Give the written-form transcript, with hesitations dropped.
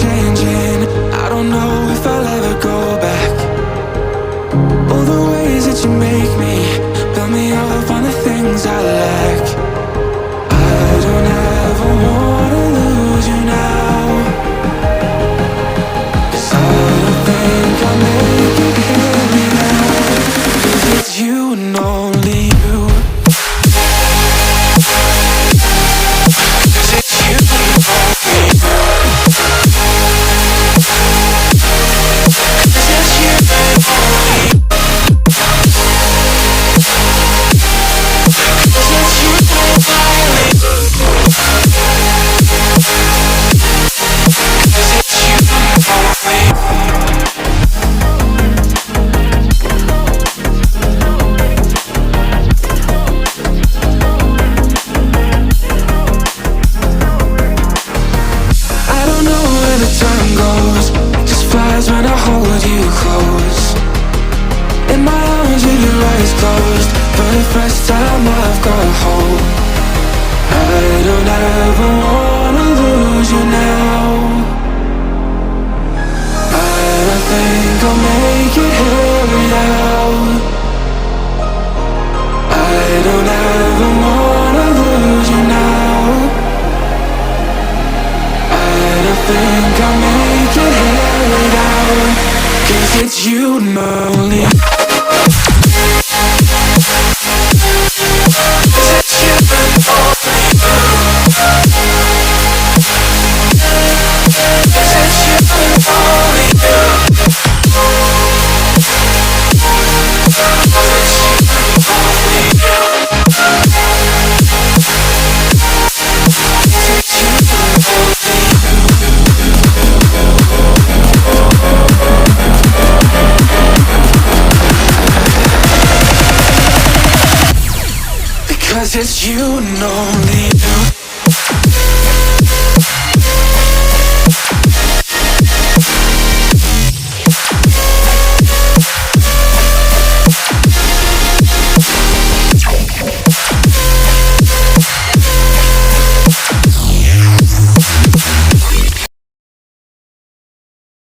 changing. I don't know if I'll ever go back. All the ways that you make me, build me up on the things I lack. I don't ever wanna lose you now, 'cause I don't think I'll make it here without. 'Cause it's you and only you. When I hold you close in my arms with your eyes closed, for the first time I've got hope. I don't ever wanna lose you now. I don't think I'll make it here without. I don't ever wanna lose you now. I don't think I'll make it here without. 'Cause it's you and only. Cause it's you and only.